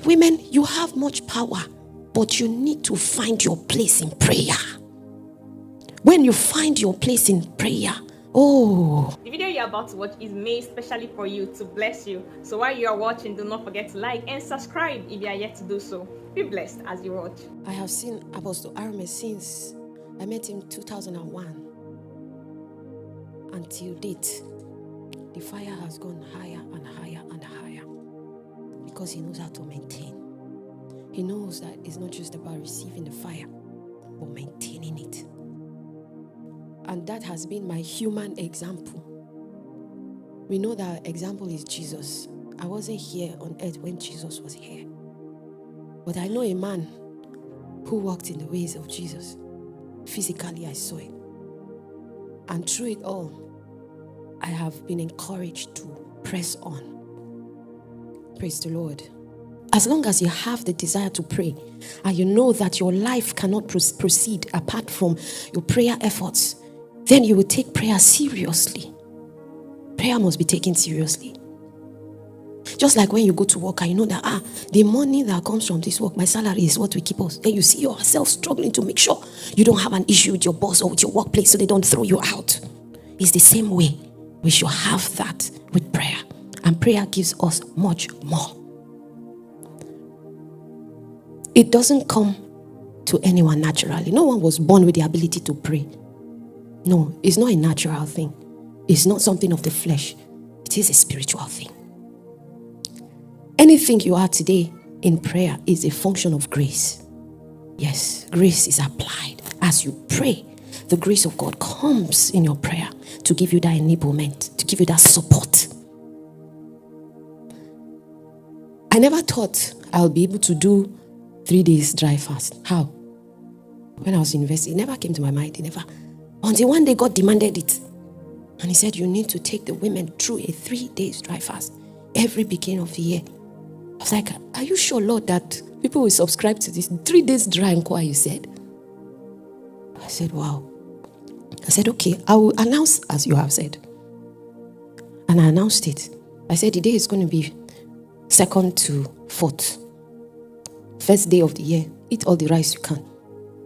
Women, you have much power, but you need to find your place in prayer. When you find your place in prayer, the video you're about to watch is made specially for you to bless you. So while you are watching, do not forget to like and subscribe if you are yet to do so. Be blessed as you watch. I have seen Apostle Arome since I met him in 2001 until date. The fire has gone higher and higher and higher because he knows how to maintain. He knows that it's not just about receiving the fire, but maintaining it. And that has been my human example. We know that our example is Jesus. I wasn't here on earth when Jesus was here. But I know a man who walked in the ways of Jesus. Physically, I saw it. And through it all, I have been encouraged to press on. Praise the Lord. As long as you have the desire to pray, and you know that your life cannot proceed apart from your prayer efforts, then you will take prayer seriously. Prayer must be taken seriously. Just like when you go to work and you know that the money that comes from this work, my salary is what will keep us. Then you see yourself struggling to make sure you don't have an issue with your boss or with your workplace so they don't throw you out. It's the same way we should have that with prayer. And prayer gives us much more. It doesn't come to anyone naturally. No one was born with the ability to pray. No, it's not a natural thing. It's not something of the flesh. It is a spiritual thing. Anything you are today in prayer is a function of grace. Yes, grace is applied. As you pray, the grace of God comes in your prayer to give you that enablement, to give you that support. I never thought I'll be able to do 3 days dry fast. How? When I was in university, it never came to my mind. It never. Until one day God demanded it. And he said, you need to take the women through a 3 days dry fast every beginning of the year. I was like, are you sure, Lord, that people will subscribe to this? 3 days dry and quiet, you said. I said, wow. I said, okay, I will announce as you have said. And I announced it. I said, the day is going to be 2nd to 4th. First day of the year, eat all the rice you can.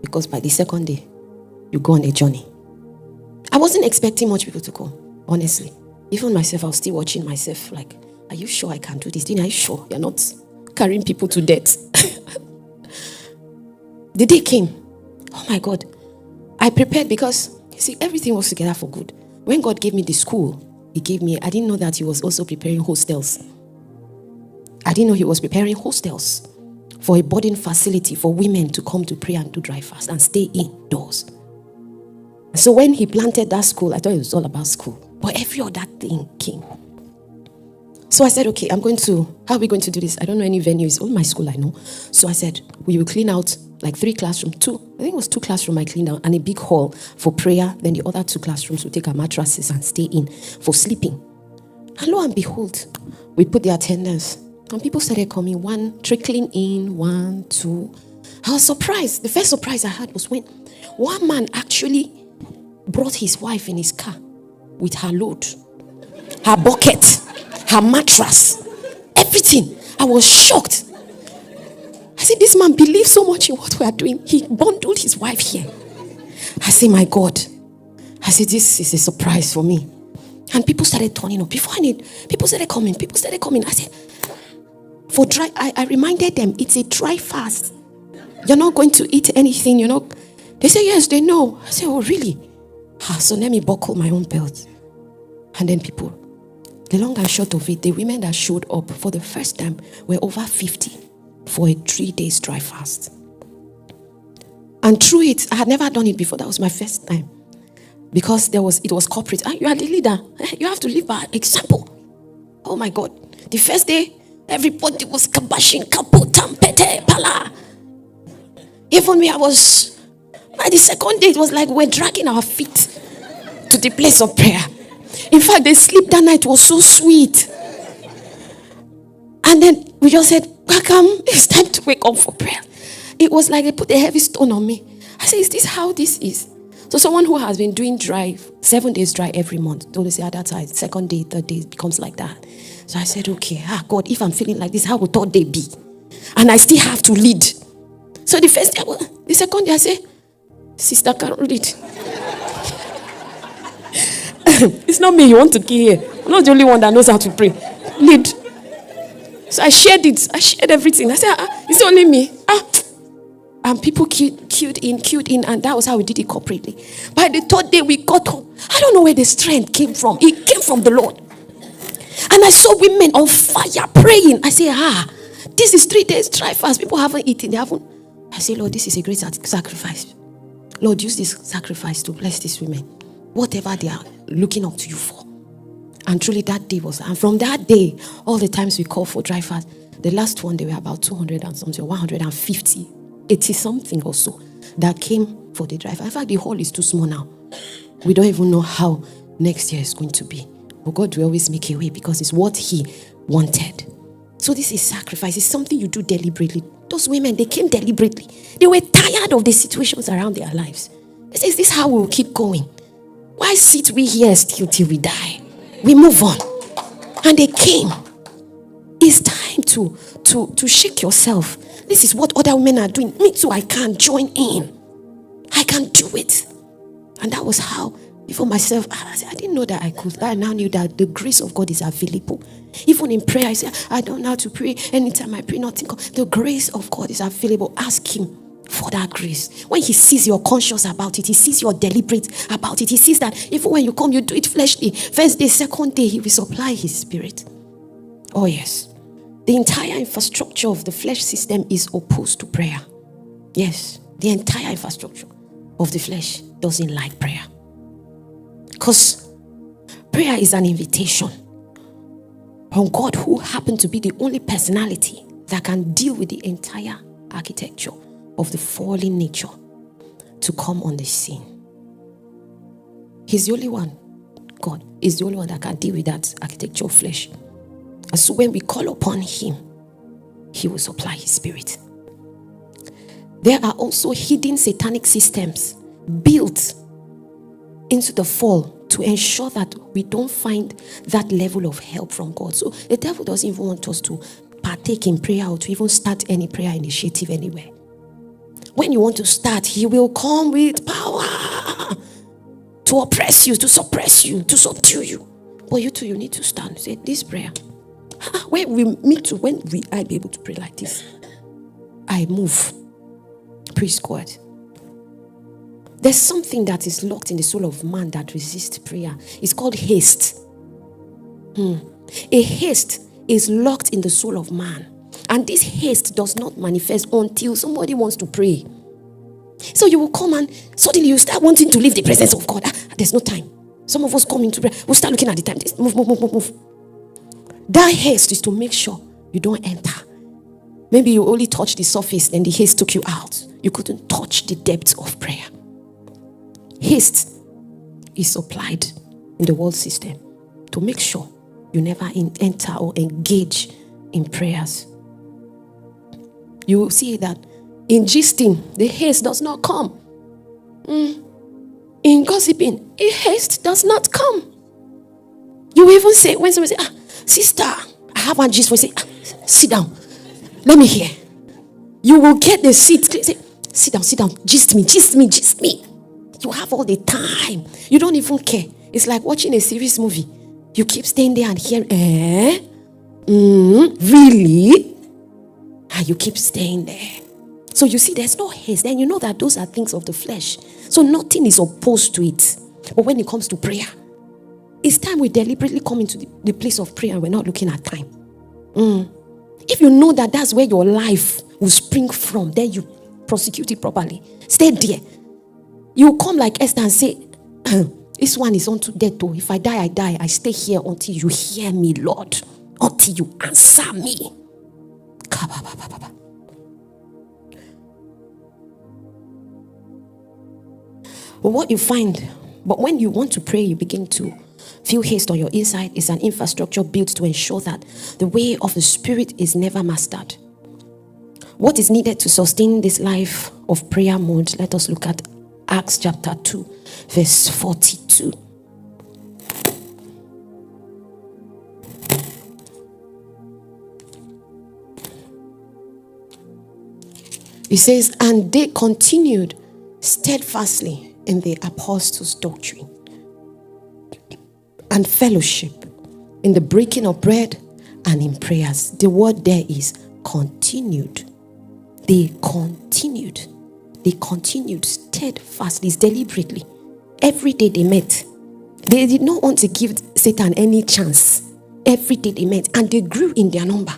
Because by the 2nd day, you go on a journey. I wasn't expecting much people to come, honestly. Even myself, I was still watching myself like, are you sure I can do this? Dinna, are you sure you're not carrying people to death? The day came. Oh my God. I prepared because, you see, everything was together for good. When God gave me the school, I didn't know that he was also preparing hostels. I didn't know he was preparing hostels for a boarding facility for women to come to pray and do dry fast and stay indoors. So when he planted that school, I thought it was all about school. But every other thing came. So I said, okay, how are we going to do this? I don't know any venues. All my school I know. So I said, we will clean out like 3 classrooms, I think it was 2 classrooms I cleaned out, and a big hall for prayer. Then the other 2 classrooms will take our mattresses and stay in for sleeping. And lo and behold, we put the attendance. And people started coming, one trickling in, 1, 2. I was surprised. The first surprise I had was when one man actually brought his wife in his car with her load, her bucket, her mattress, everything. I was shocked. I said, this man believes so much in what we are doing. He bundled his wife here. I said, my God. I said, this is a surprise for me. And people started turning up. People started coming. I said, for dry, I reminded them, it's a dry fast. You're not going to eat anything, They say, yes, they know. I said, oh, really? So let me buckle my own belt. And then people, the long and short of it, the women that showed up for the first time were over 50 for a 3 days dry fast. And through it, I had never done it before. That was my first time. Because it was corporate. You are the leader. You have to live by example. Oh my God. The first day, everybody was kabashing, kapo, tampete, pala. Even me, by the second day, it was like we're dragging our feet to the place of prayer. In fact, the sleep that night was so sweet. And then we just said, welcome, it's time to wake up for prayer. It was like they put a heavy stone on me. I said, is this how this is? So someone who has been doing dry, 7 days dry every month, don't say that's how 2nd day, 3rd day, it becomes like that. So I said, okay, God, if I'm feeling like this, how will 3rd day be? and I still have to lead. So the first day, the second day, I say, sister can't lead. It's not me you want to kill here. I'm not the only one that knows how to pray. Lead. So I shared it. I shared everything. I said, it's only me. And people queued in, and that was how we did it corporately. By the third day, we got up. I don't know where the strength came from. It came from the Lord. And I saw women on fire praying. I say, this is 3 days dry fast. People haven't eaten. They haven't. I say, Lord, this is a great sacrifice. Lord, use this sacrifice to bless these women. Whatever they are looking up to you for. And truly that day was. And from that day, all the times we call for dry fast, the last one, they were about 200 and something, 150, 80 something or so that came for the dry fast. In fact, the hall is too small now. We don't even know how next year is going to be. But God will always make a way because it's what He wanted. So this is sacrifice. It's something you do deliberately. Those women, they came deliberately. They were tired of the situations around their lives. They say, is this how we will keep going? Why sit we here still till we die? We move on. And they came. It's time to shake yourself. This is what other women are doing. Me too, I can join in. I can do it. And that was how, before myself, I didn't know that I could. I now knew that the grace of God is available. Even in prayer, I say, I don't know how to pray. Anytime I pray, nothing. The grace of God is available. Ask Him for that grace. When He sees you're conscious about it, He sees you're deliberate about it. He sees that even when you come, you do it fleshly. First day, second day, He will supply His Spirit. Oh yes. The entire infrastructure of the flesh system is opposed to prayer. Yes. The entire infrastructure of the flesh doesn't like prayer. Because prayer is an invitation from God, who happened to be the only personality that can deal with the entire architecture of the fallen nature, to come on the scene. He's the only one. God is the only one that can deal with that architecture of flesh. And so when we call upon Him, He will supply His Spirit. There are also hidden satanic systems built into the fall to ensure that we don't find that level of help from God. So the devil doesn't even want us to partake in prayer or to even start any prayer initiative anywhere. When you want to start, he will come with power to oppress you, to suppress you, to subdue you. But you too, you need to stand. Say, this prayer, when we meet to, when we I be able to pray like this, I move. Praise God. There's something that is locked in the soul of man that resists prayer. It's called haste. A haste is locked in the soul of man. And this haste does not manifest until somebody wants to pray. So you will come and suddenly you start wanting to leave the presence of God. There's no time. Some of us come into prayer. We'll start looking at the time. Move. That haste is to make sure you don't enter. Maybe you only touched the surface, then the haste took you out. You couldn't touch the depth of prayer. Haste is supplied in the world system to make sure you never enter or engage in prayers. You will see that in gisting, the haste does not come. In gossiping, a haste does not come. You will even say, when somebody say, sister, I have one gist for you, say, sit down. Let me hear. You will get the seat. Say, sit down. Gist me. You have all the time. You don't even care. It's like watching a serious movie. You keep staying there and hearing, really? And you keep staying there. So you see, there's no haste. Then you know that those are things of the flesh. So nothing is opposed to it. But when it comes to prayer, it's time we deliberately come into the place of prayer and we're not looking at time. If you know that that's where your life will spring from, then you prosecute it properly. Stay there. You come like Esther and say, this one is unto death. Oh. If I die, I die. I stay here until you hear me, Lord. Until you answer me. But what you find, but when you want to pray, you begin to feel haste on your inside. Is an infrastructure built to ensure that the way of the Spirit is never mastered. What is needed to sustain this life of prayer mode? Let us look at Acts chapter 2, verse 42. It says, and they continued steadfastly in the apostles' doctrine and fellowship, in the breaking of bread and in prayers. The word there is continued. They continued. They continued steadfastly, deliberately. Every day they met. They did not want to give Satan any chance. Every day they met, and they grew in their number.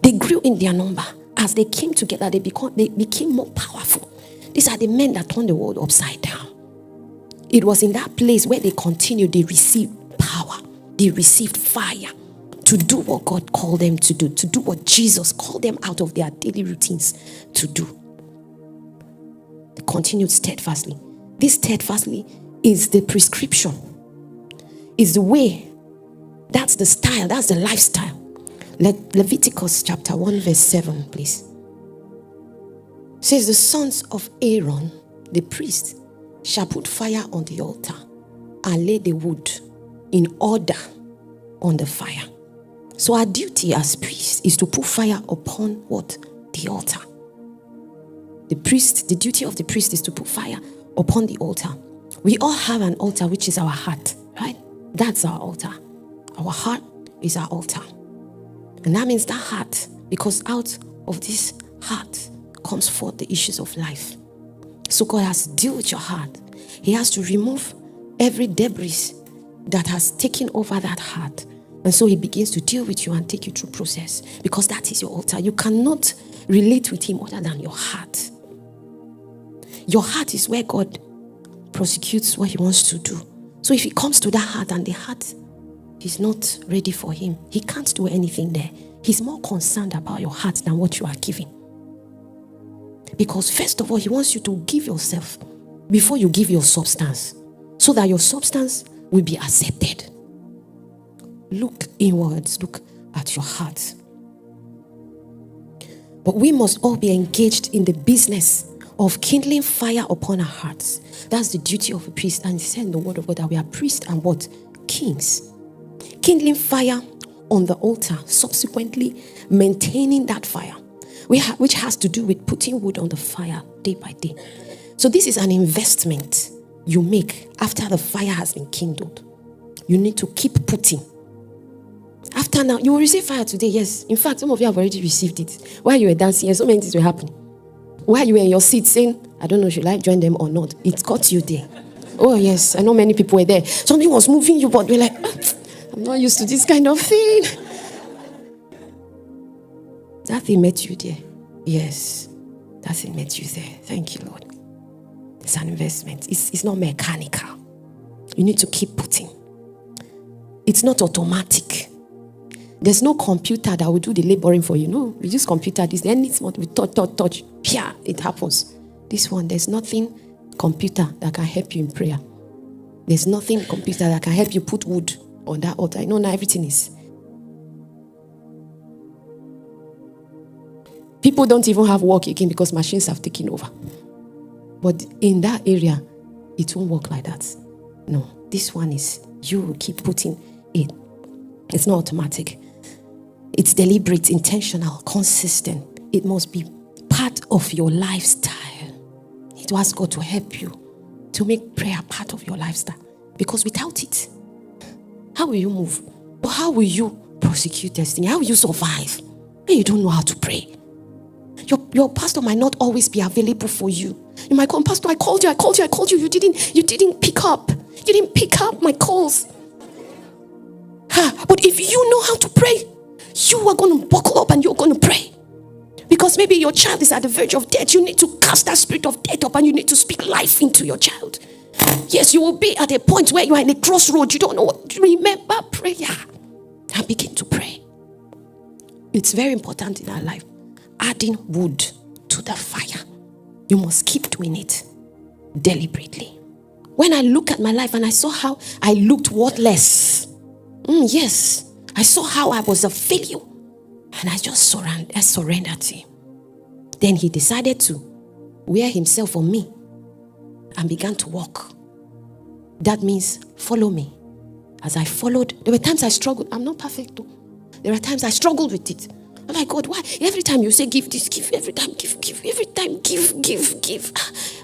They grew in their number. As they came together, they became more powerful. These are the men that turned the world upside down. It was in that place where they continued, they received power. They received fire to do what God called them to do what Jesus called them out of their daily routines to do. They continued steadfastly. This steadfastly is the prescription, is the way, that's the style, that's the lifestyle. Leviticus chapter 1 verse 7, please. It says, the sons of Aaron, the priest, shall put fire on the altar and lay the wood in order on the fire. So our duty as priests is to put fire upon what? The altar. The duty of the priest is to put fire upon the altar. We all have an altar, which is our heart, right? That's our altar. Our heart is our altar. And that means that heart, because out of this heart comes forth the issues of life. So God has to deal with your heart. He has to remove every debris that has taken over that heart. And so he begins to deal with you and take you through process, because that is your altar. You cannot relate with him other than your heart. Your heart is where God prosecutes what he wants to do. So if he comes to that heart and the heart is not ready for him, he can't do anything there. He's more concerned about your heart than what you are giving. Because first of all, he wants you to give yourself before you give your substance, so that your substance will be accepted. Look inwards, look at your heart. But we must all be engaged in the business of kindling fire upon our hearts. That's the duty of a priest. And he said in the word of God that we are priests and what? Kings. Kindling fire on the altar, subsequently maintaining that fire, which has to do with putting wood on the fire day by day. So this is an investment you make after the fire has been kindled. You need to keep putting. After now, you will receive fire today, yes. In fact, some of you have already received it. While you were dancing, and so many things were happening. While you were in your seat saying, I don't know, should I join them or not? It caught you there. Oh yes, I know many people were there. Something was moving you, but you're like, I'm not used to this kind of thing. That thing met you there. Yes, that thing met you there. Thank you, Lord. It's an investment. It's not mechanical. You need to keep putting. It's not automatic. There's no computer that will do the laboring for you. No, we use computer. This then it's what we touch. Yeah, it happens. This one, there's nothing computer that can help you in prayer. There's nothing computer that can help you put wood on that altar. I know now everything is. People don't even have work again because machines have taken over. But in that area, it won't work like that. No, this one is, you will keep putting it. It's not automatic. It's deliberate, intentional, consistent. It must be part of your lifestyle. You need to ask God to help you to make prayer part of your lifestyle. Because without it, how will you move? Or how will you prosecute destiny? How will you survive when you don't know how to pray? Your pastor might not always be available for you. You might call, Pastor, I called you. You didn't pick up. You didn't pick up my calls. But if you know how to pray, you are going to buckle up and you're going to pray. Because maybe your child is at the verge of death. You need to cast that spirit of death up and you need to speak life into your child. Yes, you will be at a point where you are in a crossroad. You don't know what to remember. Prayer and begin to pray. It's very important in our life. Adding wood to the fire. You must keep doing it deliberately. When I look at my life and I saw how I looked worthless. Yes, I saw how I was a failure. And I just surrendered to him. Then he decided to wear himself on me and began to walk. That means follow me. As I followed, there were times I struggled. I'm not perfect though. There are times I struggled with it. I'm like, God, why? Every time you say give this, give, every time give, every time give.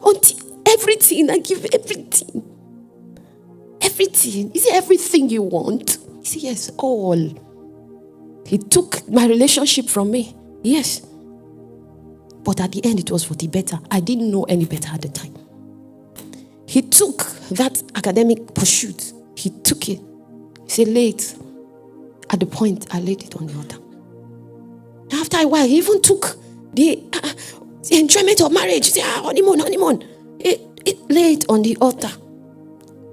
Until everything, I give everything. Everything. Is it everything you want? He said, yes, all. He took my relationship from me. Yes. But at the end, it was for the better. I didn't know any better at the time. He took that academic pursuit. He took it. He said, lay it. At the point, I laid it on the altar. After a while, he even took the enjoyment of marriage. He said, honeymoon. Lay it on the altar.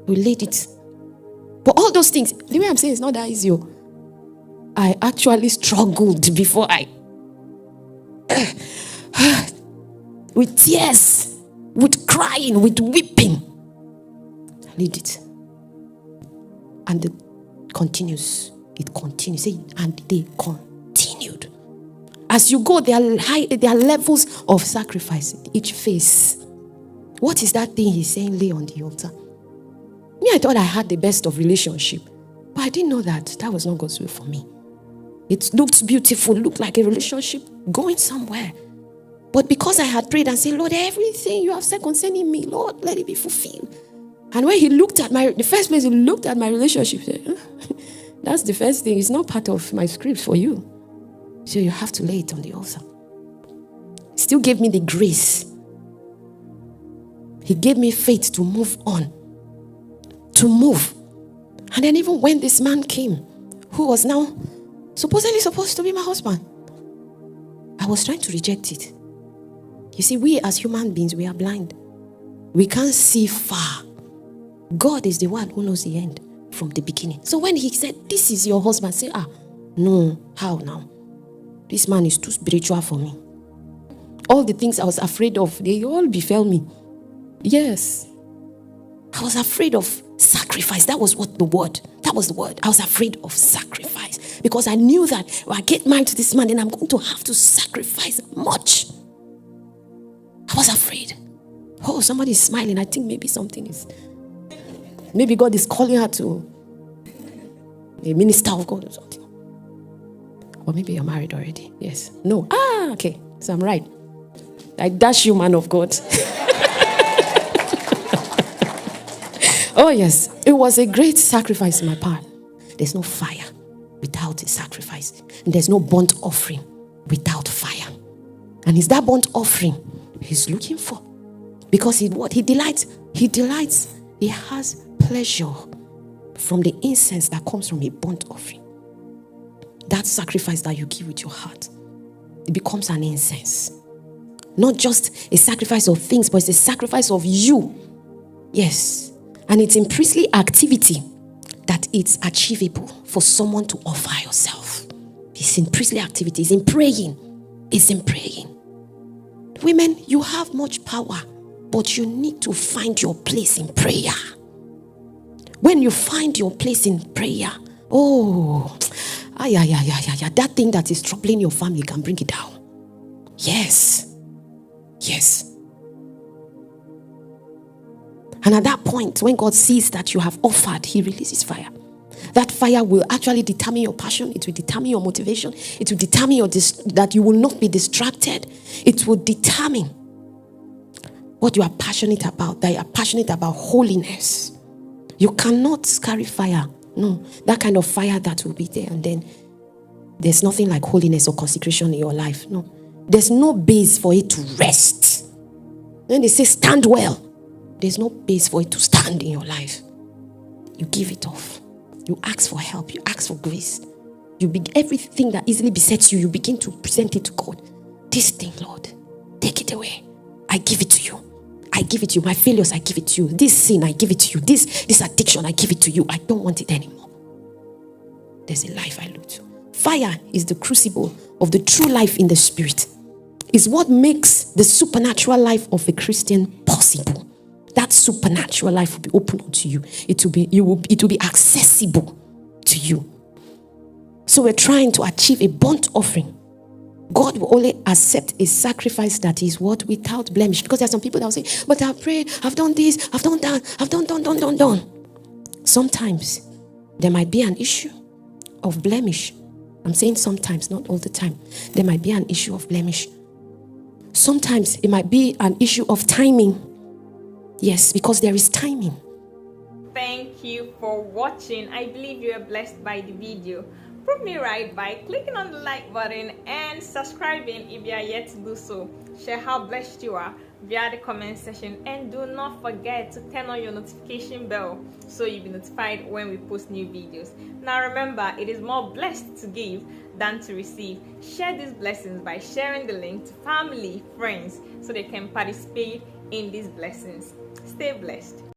We laid it. But all those things, the way I'm saying, it's not that easy. I actually struggled before with tears, with crying, with weeping. I laid it. And it continues. It continues. And they continued. As you go, there are levels of sacrifice in each phase. What is that thing he's saying, lay on the altar? Me, I thought I had the best of relationship. But I didn't know that was not God's will for me. It looks beautiful, looked like a relationship going somewhere. But because I had prayed and said, Lord, everything you have said concerning me, Lord, let it be fulfilled. And when he looked at the first place he looked at my relationship, he said, that's the first thing. It's not part of my script for you. So you have to lay it on the altar. He still gave me the grace. He gave me faith to move on. To move. And then even when this man came, who was now supposedly supposed to be my husband, I was trying to reject it. You see, we as human beings, we are blind. We can't see far. God is the one who knows the end from the beginning. So when he said, this is your husband, say, no, how now? This man is too spiritual for me. All the things I was afraid of, they all befell me. Yes. I was afraid of sacrifice. That was the word. I was afraid of sacrifice. Because I knew that when I get married to this man, then I'm going to have to sacrifice much. I was afraid. Oh, somebody's smiling. I think maybe God is calling her to a minister of God or something. Or maybe you're married already. Yes. No. Okay. So I'm right. I dash you, man of God. Oh, yes. It was a great sacrifice on my part. There's no fire without a sacrifice. And there's no burnt offering without fire. And it's that burnt offering he's looking for. Because he delights. He has pleasure from the incense that comes from a burnt offering. That sacrifice that you give with your heart, it becomes an incense. Not just a sacrifice of things, but it's a sacrifice of you. Yes. And it's in priestly activity that it's achievable for someone to offer yourself. It's in priestly activity. It's in praying. Women, you have much power, but you need to find your place in prayer. When you find your place in prayer, that thing that is troubling your family can bring it down. Yes. And at that point, when God sees that you have offered, he releases fire. That fire will actually determine your passion. It will determine your motivation. It will determine that you will not be distracted. It will determine what you are passionate about, that you are passionate about holiness. You cannot carry fire. No, that kind of fire that will be there, and then there's nothing like holiness or consecration in your life. No, there's no base for it to rest. Then they say stand well. There's no base for it to stand in your life. You give it off. You ask for help. You ask for grace. Everything that easily besets you, you begin to present it to God. This thing, Lord, take it away. I give it to you. I give it to you. My failures, I give it to you. This sin, I give it to you. This addiction, I give it to you. I don't want it anymore. There's a life I look to. Fire is the crucible of the true life in the spirit. It's what makes the supernatural life of a Christian possible. That supernatural life will be open unto you. It will be accessible to you. So we're trying to achieve a burnt offering. God will only accept a sacrifice that is what? Without blemish. Because there are some people that will say, but I've prayed, I've done this, I've done that, I've done. Sometimes there might be an issue of blemish I'm saying sometimes, not all the time. There might be an issue of blemish. Sometimes it might be an issue of timing. Yes, because there is timing. Thank you for watching. I believe you are blessed by the video. Prove me right by clicking on the like button and subscribing if you are yet to do so. Share how blessed you are via the comment section, and do not forget to turn on your notification bell so you'll be notified when we post new videos. Now remember, it is more blessed to give than to receive. Share these blessings by sharing the link to family, friends, so they can participate in these blessings. Stay blessed.